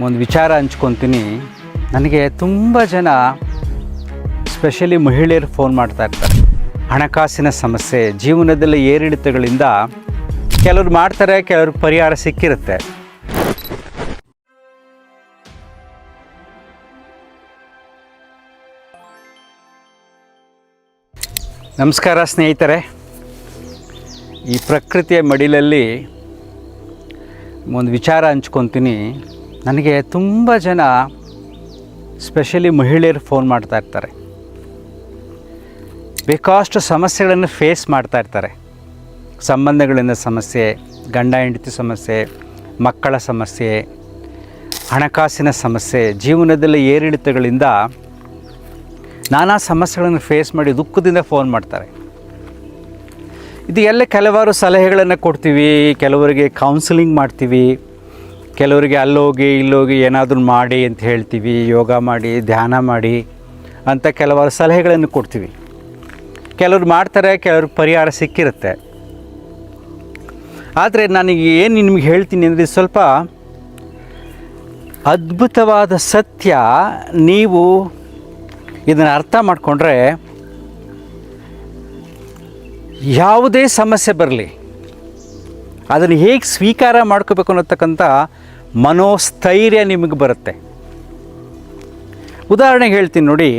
ಒಂದು ವಿಚಾರ ಹಂಚ್ಕೊತೀನಿ. ನನಗೆ ತುಂಬ ಜನ ಸ್ಪೆಷಲಿ ಮಹಿಳೆಯರು ಫೋನ್ ಮಾಡ್ತಾ ಇರ್ತಾರೆ. ಹಣಕಾಸಿನ ಸಮಸ್ಯೆ, ಜೀವನದಲ್ಲಿ ಏರಿಳಿತಗಳಿಂದ ಕೆಲವರು ಮಾಡ್ತಾರೆ, ಕೆಲವರು ಪರಿಹಾರ ಸಿಕ್ಕಿರುತ್ತೆ. ನಮಸ್ಕಾರ ಸ್ನೇಹಿತರೆ. ಈ ಪ್ರಕೃತಿಯ ಮಡಿಲಲ್ಲಿ ಒಂದು ವಿಚಾರ ಹಂಚ್ಕೊತೀನಿ. ನನಗೆ ತುಂಬ ಜನ ಸ್ಪೆಷಲಿ ಮಹಿಳೆಯರು ಫೋನ್ ಮಾಡ್ತಾ ಇರ್ತಾರೆ. ಬೇಕಾಷ್ಟು ಸಮಸ್ಯೆಗಳನ್ನು ಫೇಸ್ ಮಾಡ್ತಾ ಇರ್ತಾರೆ. ಸಂಬಂಧಗಳಿಂದ ಸಮಸ್ಯೆ, ಗಂಡ ಹೆಂಡತಿ ಸಮಸ್ಯೆ, ಮಕ್ಕಳ ಸಮಸ್ಯೆ, ಹಣಕಾಸಿನ ಸಮಸ್ಯೆ, ಜೀವನದಲ್ಲಿ ಏರಿಳಿತಗಳಿಂದ ನಾನಾ ಸಮಸ್ಯೆಗಳನ್ನು ಫೇಸ್ ಮಾಡಿ ದುಃಖದಿಂದ ಫೋನ್ ಮಾಡ್ತಾರೆ. ಇದು ಎಲ್ಲ ಕೆಲವಾರು ಸಲಹೆಗಳನ್ನು ಕೊಡ್ತೀವಿ, ಕೆಲವರಿಗೆ ಕೌನ್ಸಿಲಿಂಗ್ ಮಾಡ್ತೀವಿ, ಕೆಲವರಿಗೆ ಅಲ್ಲೋಗಿ ಇಲ್ಲೋಗಿ ಏನಾದರೂ ಮಾಡಿ ಅಂತ ಹೇಳ್ತೀವಿ, ಯೋಗ ಮಾಡಿ, ಧ್ಯಾನ ಮಾಡಿ ಅಂತ ಕೆಲವಾರು ಸಲಹೆಗಳನ್ನು ಕೊಡ್ತೀವಿ. ಕೆಲವರು ಮಾಡ್ತಾರೆ, ಕೆಲವರು ಪರಿಹಾರ ಸಿಕ್ಕಿರುತ್ತೆ. ಆದರೆ ನನಗೆ ಏನು ನಿಮಗೆ ಹೇಳ್ತೀನಿ ಅಂದರೆ ಸ್ವಲ್ಪ ಅದ್ಭುತವಾದ ಸತ್ಯ. ನೀವು ಇದನ್ನು ಅರ್ಥ ಮಾಡಿಕೊಂಡ್ರೆ ಯಾವುದೇ ಸಮಸ್ಯೆ ಬರಲಿ ಅದನ್ನು ಹೇಗೆ ಸ್ವೀಕಾರ ಮಾಡ್ಕೋಬೇಕು ಅನ್ನೋತಕ್ಕಂಥ ಮನೋಸ್ಥೈರ್ಯ ನಿಮಗೆ ಬರುತ್ತೆ. ಉದಾಹರಣೆಗೆ ಹೇಳ್ತೀನಿ ನೋಡಿ.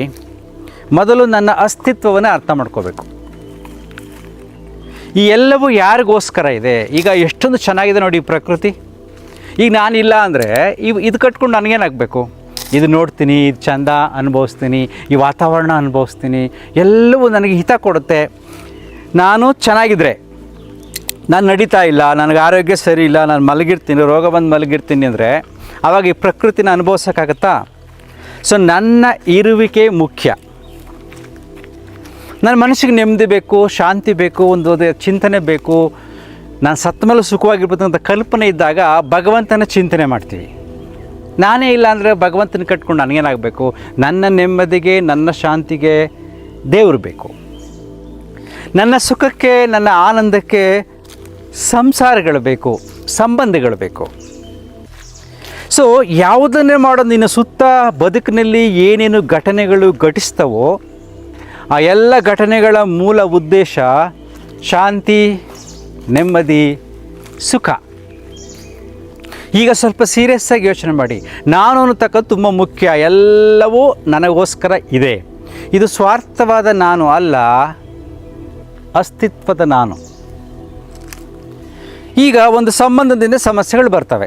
ಮೊದಲು ನನ್ನ ಅಸ್ತಿತ್ವವನ್ನು ಅರ್ಥ ಮಾಡ್ಕೋಬೇಕು. ಈ ಎಲ್ಲವೂ ಯಾರಿಗೋಸ್ಕರ ಇದೆ? ಈಗ ಎಷ್ಟೊಂದು ಚೆನ್ನಾಗಿದೆ ನೋಡಿ ಈ ಪ್ರಕೃತಿ. ಈಗ ನಾನಿಲ್ಲ ಅಂದರೆ ಇದು ಕಟ್ಕೊಂಡು ನನಗೇನಾಗಬೇಕು? ಇದು ನೋಡ್ತೀನಿ, ಇದು ಚಂದ ಅನುಭವಿಸ್ತೀನಿ, ಈ ವಾತಾವರಣ ಅನುಭವಿಸ್ತೀನಿ, ಎಲ್ಲವೂ ನನಗೆ ಹಿತ ಕೊಡುತ್ತೆ. ನಾನು ಚೆನ್ನಾಗಿದ್ದರೆ, ನಾನು ನಡೀತಾ ಇಲ್ಲ, ನನಗೆ ಆರೋಗ್ಯ ಸರಿ ಇಲ್ಲ, ನಾನು ಮಲಗಿರ್ತೀನಿ, ರೋಗ ಬಂದು ಮಲಗಿರ್ತೀನಿ ಅಂದರೆ ಆವಾಗ ಈ ಪ್ರಕೃತಿನ ಅನುಭವಿಸೋಕ್ಕಾಗತ್ತಾ? ಸೊ ನನ್ನ ಇರುವಿಕೆ ಮುಖ್ಯ. ನನ್ನ ಮನಸ್ಸಿಗೆ ನೆಮ್ಮದಿ ಬೇಕು, ಶಾಂತಿ ಬೇಕು, ಒಂದು ಚಿಂತನೆ ಬೇಕು. ನಾನು ಸತ್ತ ಮೇಲೆ ಸುಖವಾಗಿರ್ಬೋದು ಅಂತ ಕಲ್ಪನೆ ಇದ್ದಾಗ ಭಗವಂತನ ಚಿಂತನೆ ಮಾಡ್ತೀವಿ. ನಾನೇ ಇಲ್ಲ ಅಂದರೆ ಭಗವಂತನ ಕಟ್ಕೊಂಡು ನನಗೇನಾಗಬೇಕು? ನನ್ನ ನೆಮ್ಮದಿಗೆ, ನನ್ನ ಶಾಂತಿಗೆ ದೇವರು ಬೇಕು. ನನ್ನ ಸುಖಕ್ಕೆ, ನನ್ನ ಆನಂದಕ್ಕೆ ಸಂಸಾರಗಳು ಬೇಕು, ಸಂಬಂಧಗಳು ಬೇಕು. ಸೊ ಯಾವುದನ್ನೇ ಮಾಡೋದು, ನಿನ್ನ ಸುತ್ತ ಬದುಕಿನಲ್ಲಿ ಏನೇನು ಘಟನೆಗಳು ಘಟಿಸ್ತವೋ ಆ ಎಲ್ಲ ಘಟನೆಗಳ ಮೂಲ ಉದ್ದೇಶ ಶಾಂತಿ, ನೆಮ್ಮದಿ, ಸುಖ. ಈಗ ಸ್ವಲ್ಪ ಸೀರಿಯಸ್ಸಾಗಿ ಯೋಚನೆ ಮಾಡಿ. ನಾನು ಅನ್ನತಕ್ಕದ್ದು ತುಂಬ ಮುಖ್ಯ. ಎಲ್ಲವೂ ನನಗೋಸ್ಕರ ಇದೆ. ಇದು ಸ್ವಾರ್ಥವಾದ ನಾನು ಅಲ್ಲ, ಅಸ್ತಿತ್ವದ ನಾನು. ಈಗ ಒಂದು ಸಂಬಂಧದಿಂದ ಸಮಸ್ಯೆಗಳು ಬರ್ತವೆ.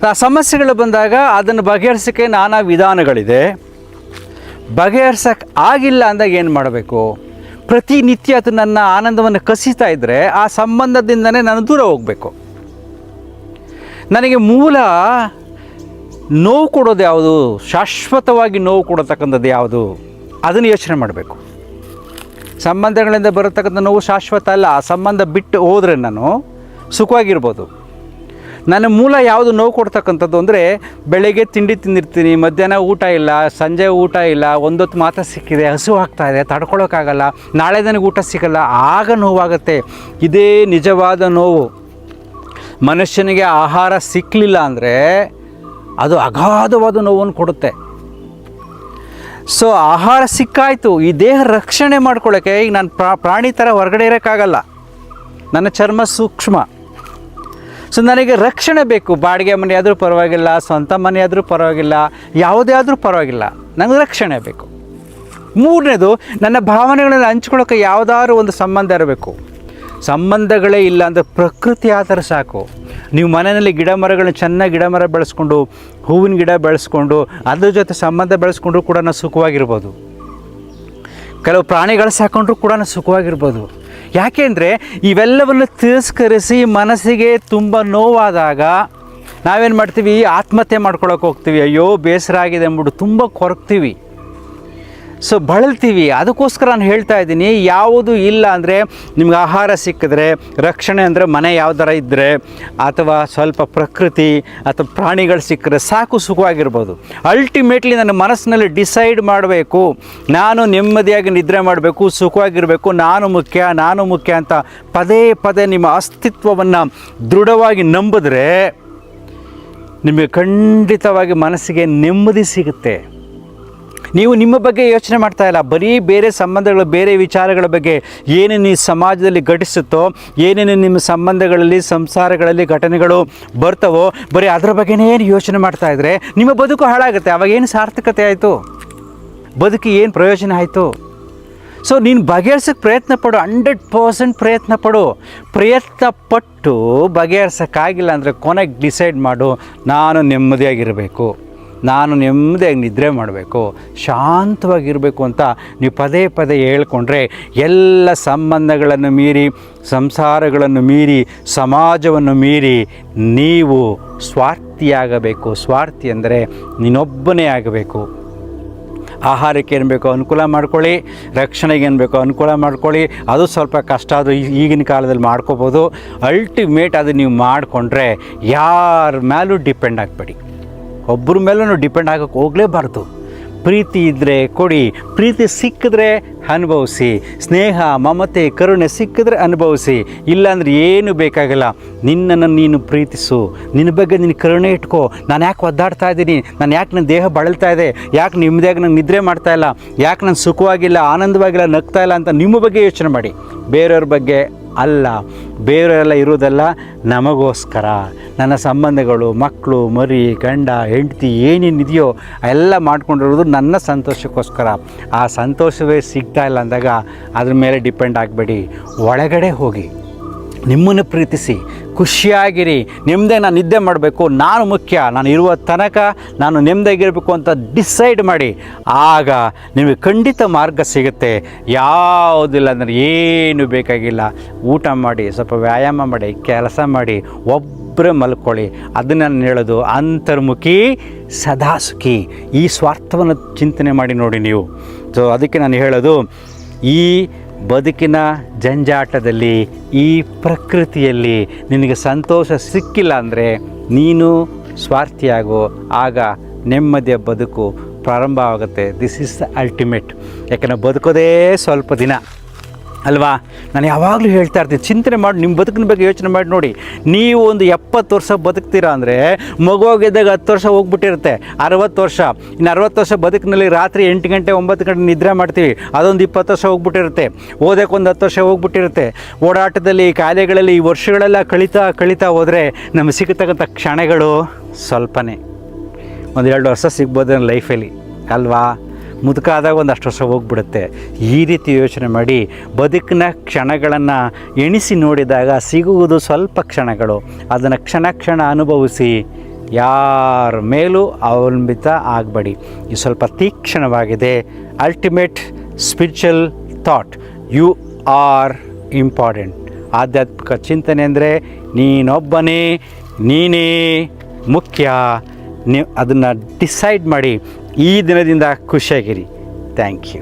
ಆ ಸಮಸ್ಯೆಗಳು ಬಂದಾಗ ಅದನ್ನು ಬಗೆಹರಿಸೋಕ್ಕೆ ನಾನಾ ವಿಧಾನಗಳಿದೆ. ಬಗೆಹರಿಸೋಕ್ಕೆ ಆಗಿಲ್ಲ ಅಂದಾಗ ಏನು ಮಾಡಬೇಕು? ಪ್ರತಿನಿತ್ಯ ಅದು ನನ್ನ ಆನಂದವನ್ನು ಕಸಿತಾ ಇದ್ದರೆ ಆ ಸಂಬಂಧದಿಂದನೇ ನಾನು ದೂರ ಹೋಗಬೇಕು. ನನಗೆ ಮೂಲ ನೋವು ಕೊಡೋದು ಯಾವುದು? ಶಾಶ್ವತವಾಗಿ ನೋವು ಕೊಡತಕ್ಕಂಥದ್ದು ಯಾವುದು? ಅದನ್ನು ಯೋಚನೆ ಮಾಡಬೇಕು. ಸಂಬಂಧಗಳಿಂದ ಬರತಕ್ಕಂಥ ನೋವು ಶಾಶ್ವತ ಅಲ್ಲ. ಆ ಸಂಬಂಧ ಬಿಟ್ಟು ಹೋದರೆ ನಾನು ಸುಖವಾಗಿರ್ಬೋದು. ನನ್ನ ಮೂಲ ಯಾವುದು ನೋವು ಕೊಡ್ತಕ್ಕಂಥದ್ದು ಅಂದರೆ, ಬೆಳಗ್ಗೆ ತಿಂಡಿ ತಿಂದಿರ್ತೀನಿ, ಮಧ್ಯಾಹ್ನ ಊಟ ಇಲ್ಲ, ಸಂಜೆ ಊಟ ಇಲ್ಲ, ಒಂದೊತ್ತು ಮಾತ್ರ ಸಿಕ್ಕಿದೆ, ಹಸು ಆಗ್ತಾಯಿದೆ, ತಡ್ಕೊಳೋಕ್ಕಾಗಲ್ಲ, ನಾಳೆ ನನಗೆ ಊಟ ಸಿಗಲ್ಲ, ಆಗ ನೋವಾಗುತ್ತೆ. ಇದೇ ನಿಜವಾದ ನೋವು. ಮನುಷ್ಯನಿಗೆ ಆಹಾರ ಸಿಕ್ಕಲಿಲ್ಲ ಅಂದರೆ ಅದು ಅಗಾಧವಾದ ನೋವನ್ನು ಕೊಡುತ್ತೆ. ಸೊ ಆಹಾರ ಸಿಕ್ಕಾಯಿತು, ಈ ದೇಹ ರಕ್ಷಣೆ ಮಾಡ್ಕೊಳ್ಳೋಕ್ಕೆ ಈಗ ನಾನು ಪ್ರಾಣಿ ಥರ ಹೊರಗಡೆ ಇರೋಕ್ಕಾಗಲ್ಲ. ನನ್ನ ಚರ್ಮ ಸೂಕ್ಷ್ಮ. ಸೊ ನನಗೆ ರಕ್ಷಣೆ ಬೇಕು. ಬಾಡಿಗೆ ಮನೆ ಆದರೂ ಪರವಾಗಿಲ್ಲ, ಸ್ವಂತ ಮನೆ ಆದರೂ ಪರವಾಗಿಲ್ಲ, ಯಾವುದೇ ಆದರೂ ಪರವಾಗಿಲ್ಲ, ನನಗೆ ರಕ್ಷಣೆ ಬೇಕು. ಮೂರನೇದು, ನನ್ನ ಭಾವನೆಗಳನ್ನು ಹಂಚ್ಕೊಳ್ಳೋಕ್ಕೆ ಯಾವುದಾದ್ರೂ ಒಂದು ಸಂಬಂಧ ಇರಬೇಕು. ಸಂಬಂಧಗಳೇ ಇಲ್ಲ ಅಂದರೆ ಪ್ರಕೃತಿ ಆದರೆ ಸಾಕು. ನೀವು ಮನೆಯಲ್ಲಿ ಗಿಡ ಮರಗಳನ್ನ ಚೆನ್ನಾಗಿ ಗಿಡ ಮರ ಬೆಳೆಸ್ಕೊಂಡು, ಹೂವಿನ ಗಿಡ ಬೆಳೆಸ್ಕೊಂಡು, ಅದ್ರ ಜೊತೆ ಸಂಬಂಧ ಬೆಳೆಸ್ಕೊಂಡ್ರೂ ಕೂಡ ನಾವು ಸುಖವಾಗಿರ್ಬೋದು. ಕೆಲವು ಪ್ರಾಣಿಗಳು ಸಾಕೊಂಡ್ರೂ ಕೂಡ ನಾವು ಸುಖವಾಗಿರ್ಬೋದು. ಯಾಕೆಂದರೆ ಇವೆಲ್ಲವನ್ನು ತಿರಸ್ಕರಿಸಿ ಮನಸ್ಸಿಗೆ ತುಂಬ ನೋವಾದಾಗ ನಾವೇನು ಮಾಡ್ತೀವಿ? ಆತ್ಮಹತ್ಯೆ ಮಾಡ್ಕೊಳಕ್ಕೆ ಹೋಗ್ತೀವಿ. ಅಯ್ಯೋ ಬೇಸರ ಆಗಿದೆ ಅಂದ್ಬಿಟ್ಟು ತುಂಬ ಕೊರಗ್ತೀವಿ. ಸೊ ಬಳಲ್ತೀವಿ. ಅದಕ್ಕೋಸ್ಕರ ನಾನು ಹೇಳ್ತಾ ಇದ್ದೀನಿ, ಯಾವುದು ಇಲ್ಲ ಅಂದರೆ ನಿಮ್ಗೆ ಆಹಾರ ಸಿಕ್ಕಿದ್ರೆ, ರಕ್ಷಣೆ ಅಂದರೆ ಮನೆ ಯಾವ್ದಾರ ಇದ್ದರೆ, ಅಥವಾ ಸ್ವಲ್ಪ ಪ್ರಕೃತಿ ಅಥವಾ ಪ್ರಾಣಿಗಳು ಸಿಕ್ಕರೆ ಸಾಕು, ಸುಖವಾಗಿರ್ಬೋದು. ಅಲ್ಟಿಮೇಟ್ಲಿ ನನ್ನ ಮನಸ್ಸಿನಲ್ಲಿ ಡಿಸೈಡ್ ಮಾಡಬೇಕು, ನಾನು ನೆಮ್ಮದಿಯಾಗಿ ನಿದ್ರೆ ಮಾಡಬೇಕು, ಸುಖವಾಗಿರಬೇಕು, ನಾನು ಮುಖ್ಯ ಅಂತ ಪದೇ ಪದೇ ನಿಮ್ಮ ಅಸ್ತಿತ್ವವನ್ನು ದೃಢವಾಗಿ ನಂಬಿದ್ರೆ ನಿಮಗೆ ಖಂಡಿತವಾಗಿ ಮನಸ್ಸಿಗೆ ನೆಮ್ಮದಿ ಸಿಗುತ್ತೆ. ನೀವು ನಿಮ್ಮ ಬಗ್ಗೆ ಯೋಚನೆ ಮಾಡ್ತಾ ಇಲ್ಲ, ಬರೀ ಬೇರೆ ಸಂಬಂಧಗಳು, ಬೇರೆ ವಿಚಾರಗಳ ಬಗ್ಗೆ ಏನೇನು ಈ ಸಮಾಜದಲ್ಲಿ ಘಟಿಸುತ್ತೋ, ಏನೇನು ನಿಮ್ಮ ಸಂಬಂಧಗಳಲ್ಲಿ, ಸಂಸಾರಗಳಲ್ಲಿ ಘಟನೆಗಳು ಬರ್ತವೋ, ಬರೀ ಅದರ ಬಗ್ಗೆನೇ ಯೋಚನೆ ಮಾಡ್ತಾ ಇದ್ದರೆ ನಿಮ್ಮ ಬದುಕು ಹಾಳಾಗುತ್ತೆ. ಅವಾಗ ಏನು ಸಾರ್ಥಕತೆ ಆಯಿತು? ಬದುಕಿ ಏನು ಪ್ರಯೋಜನ ಆಯಿತು? ಸೊ ನೀನು ಬಗೆಹರಿಸೋಕ್ಕೆ ಪ್ರಯತ್ನ ಪಡು, 100% ಪ್ರಯತ್ನ ಪಡು. ಪ್ರಯತ್ನ ಪಟ್ಟು ಬಗೆಹರಿಸೋಕ್ಕಾಗಿಲ್ಲ ಅಂದರೆ ಕೊನೆಗೆ ಡಿಸೈಡ್ ಮಾಡು, ನಾನು ನೆಮ್ಮದಿಯಾಗಿರಬೇಕು, ನಾನು ನೆಮ್ಮದಿಯಾಗಿ ನಿದ್ರೆ ಮಾಡಬೇಕು, ಶಾಂತವಾಗಿರಬೇಕು ಅಂತ ನೀವು ಪದೇ ಪದೇ ಹೇಳ್ಕೊಂಡ್ರೆ ಎಲ್ಲ ಸಂಬಂಧಗಳನ್ನು ಮೀರಿ, ಸಂಸಾರಗಳನ್ನು ಮೀರಿ, ಸಮಾಜವನ್ನು ಮೀರಿ ನೀವು ಸ್ವಾರ್ಥಿಯಾಗಬೇಕು. ಸ್ವಾರ್ಥಿ ಅಂದರೆ ನೀನೊಬ್ಬನೇ ಆಗಬೇಕು. ಆಹಾರಕ್ಕೆ ಏನು ಬೇಕೋ ಅನುಕೂಲ ಮಾಡ್ಕೊಳ್ಳಿ, ರಕ್ಷಣೆಗೆ ಏನು ಬೇಕೋ ಅನುಕೂಲ ಮಾಡ್ಕೊಳ್ಳಿ. ಅದು ಸ್ವಲ್ಪ ಕಷ್ಟ, ಅದು ಈಗಿನ ಕಾಲದಲ್ಲಿ ಮಾಡ್ಕೋಬೋದು. ಅಲ್ಟಿಮೇಟ್ ಅದು ನೀವು ಮಾಡಿಕೊಂಡ್ರೆ ಯಾರ ಮೇಲೂ ಡಿಪೆಂಡ್ ಆಗಬೇಡಿ, ಒಬ್ಬರ ಮೇಲೂ ಡಿಪೆಂಡ್ ಆಗೋಕ್ಕೆ ಹೋಗಲೇಬಾರ್ದು. ಪ್ರೀತಿ ಇದ್ದರೆ ಕೊಡಿ, ಪ್ರೀತಿ ಸಿಕ್ಕಿದ್ರೆ ಅನುಭವಿಸಿ, ಸ್ನೇಹ, ಮಮತೆ, ಕರುಣೆ ಸಿಕ್ಕಿದ್ರೆ ಅನುಭವಿಸಿ. ಇಲ್ಲಾಂದ್ರೆ ಏನು ಬೇಕಾಗಲ್ಲ. ನಿನ್ನನ್ನು ನೀನು ಪ್ರೀತಿಸು, ನಿನ್ನ ಬಗ್ಗೆ ನೀನು ಕರುಣೆ ಇಟ್ಕೋ. ನಾನು ಯಾಕೆ ಒದ್ದಾಡ್ತಾ ಇದ್ದೀನಿ, ನಾನು ಯಾಕೆ ನನ್ನ ದೇಹ ಬಳಲ್ತಾ ಇದೆ, ಯಾಕೆ ನೆಮ್ಮದಿಯಾಗಿ ನಂಗೆ ನಿದ್ರೆ ಮಾಡ್ತಾ ಇಲ್ಲ, ಯಾಕೆ ನಾನು ಸುಖವಾಗಿಲ್ಲ, ಆನಂದವಾಗಿಲ್ಲ, ನಗ್ತಾ ಇಲ್ಲ ಅಂತ ನಿಮ್ಮ ಬಗ್ಗೆ ಯೋಚನೆ ಮಾಡಿ, ಬೇರೆಯವ್ರ ಬಗ್ಗೆ ಅಲ್ಲ. ಬೇರೆಯವರೆಲ್ಲ ಇರೋದೆಲ್ಲ ನಮಗೋಸ್ಕರ. ನನ್ನ ಸಂಬಂಧಗಳು, ಮಕ್ಕಳು, ಮರಿ, ಗಂಡ, ಹೆಂಡತಿ ಏನೇನಿದೆಯೋ ಎಲ್ಲ ಮಾಡ್ಕೊಂಡಿರೋದು ನನ್ನ ಸಂತೋಷಕ್ಕೋಸ್ಕರ. ಆ ಸಂತೋಷವೇ ಸಿಗ್ತಾ ಇಲ್ಲ ಅಂದಾಗ ಅದ್ರ ಮೇಲೆ ಡಿಪೆಂಡ್ ಆಗಬೇಡಿ. ಒಳಗಡೆ ಹೋಗಿ ನಿಮ್ಮನ್ನು ಪ್ರೀತಿಸಿ, ಖುಷಿಯಾಗಿರಿ. ನೆಮ್ಮದಿಯಾಗಿ ನಾನು ನಿದ್ದೆ ಮಾಡಬೇಕು, ನಾನು ಮುಖ್ಯ, ನಾನು ಇರುವ ತನಕ ನಾನು ನೆಮ್ಮದಿಯಾಗಿರಬೇಕು ಅಂತ ಡಿಸೈಡ್ ಮಾಡಿ. ಆಗ ನಿಮಗೆ ಖಂಡಿತ ಮಾರ್ಗ ಸಿಗುತ್ತೆ. ಯಾವುದಿಲ್ಲ ಅಂದರೆ ಏನು ಬೇಕಾಗಿಲ್ಲ. ಊಟ ಮಾಡಿ, ಸ್ವಲ್ಪ ವ್ಯಾಯಾಮ ಮಾಡಿ, ಕೆಲಸ ಮಾಡಿ, ಒಬ್ಬರೇ ಮಲ್ಕೊಳ್ಳಿ. ಅದನ್ನು ನಾನು ಹೇಳೋದು, ಅಂತರ್ಮುಖಿ ಸದಾ ಸುಖಿ. ಈ ಸ್ವಾರ್ಥವನ್ನು ಚಿಂತನೆ ಮಾಡಿ ನೋಡಿ ನೀವು. ಸೊ ಅದಕ್ಕೆ ನಾನು ಹೇಳೋದು, ಈ ಬದುಕಿನ ಜಂಜಾಟದಲ್ಲಿ, ಈ ಪ್ರಕೃತಿಯಲ್ಲಿ ನಿನಗೆ ಸಂತೋಷ ಸಿಕ್ಕಿಲ್ಲ ಅಂದರೆ ನೀನು ಸ್ವಾರ್ಥಿಯಾಗೋ. ಆಗ ನೆಮ್ಮದಿಯ ಬದುಕು ಪ್ರಾರಂಭ ಆಗುತ್ತೆ. This is the ultimate. ಯಾಕೆಂದರೆ ಬದುಕೋದೇ ಸ್ವಲ್ಪ ದಿನ ಅಲ್ವಾ? ನಾನು ಯಾವಾಗಲೂ ಹೇಳ್ತಾ ಇರ್ತೀನಿ, ಚಿಂತನೆ ಮಾಡಿ, ನಿಮ್ಮ ಬದುಕಿನ ಬಗ್ಗೆ ಯೋಚನೆ ಮಾಡಿ ನೋಡಿ. ನೀವು ಒಂದು 70 ವರ್ಷ ಬದುಕ್ತೀರಾ ಅಂದರೆ ಮಗುವಾಗಿದ್ದಾಗ 10 ವರ್ಷ ಹೋಗ್ಬಿಟ್ಟಿರುತ್ತೆ, 60 ವರ್ಷ. ಇನ್ನು 60 ವರ್ಷ ಬದುಕಿನಲ್ಲಿ ರಾತ್ರಿ 8 ಗಂಟೆ 9 ಗಂಟೆ ನಿದ್ರೆ ಮಾಡ್ತೀವಿ, ಅದೊಂದು 20 ವರ್ಷ ಹೋಗ್ಬಿಟ್ಟಿರುತ್ತೆ. ಓದೋಕ್ಕೊಂದು 10 ವರ್ಷ ಹೋಗ್ಬಿಟ್ಟಿರುತ್ತೆ. ಓಡಾಟದಲ್ಲಿ, ಕಾಯಿಲೆಗಳಲ್ಲಿ ಈ ವರ್ಷಗಳೆಲ್ಲ ಕಳೀತಾ ಹೋದರೆ ನಮಗೆ ಸಿಗತಕ್ಕಂಥ ಕ್ಷಣಗಳು ಸ್ವಲ್ಪನೇ. ಒಂದು 2 ವರ್ಷ ಸಿಗ್ಬೋದು ನನ್ನ ಲೈಫಲ್ಲಿ ಅಲ್ವಾ? ಮುದುಕ ಆದಾಗ ಒಂದು 10 ವರ್ಷ ಹೋಗ್ಬಿಡುತ್ತೆ. ಈ ರೀತಿ ಯೋಚನೆ ಮಾಡಿ ಬದುಕಿನ ಕ್ಷಣಗಳನ್ನು ಎಣಿಸಿ ನೋಡಿದಾಗ ಸಿಗುವುದು ಸ್ವಲ್ಪ ಕ್ಷಣಗಳು. ಅದನ್ನು ಕ್ಷಣ ಅನುಭವಿಸಿ, ಯಾರ ಮೇಲೂ ಅವಲಂಬಿತ ಆಗಬೇಡಿ. ಇದು ಸ್ವಲ್ಪ ತೀಕ್ಷ್ಣವಾಗಿದೆ. Ultimate spiritual thought, you are important. ಆಧ್ಯಾತ್ಮಿಕ ಚಿಂತನೆ ಅಂದರೆ ನೀನೊಬ್ಬನೇ, ನೀನೇ ಮುಖ್ಯ. ನೀವು ಅದನ್ನು ಡಿಸೈಡ್ ಮಾಡಿ ಈ ದಿನದಿಂದ ಖುಷಿಯಾಗಿರಿ. Thank you.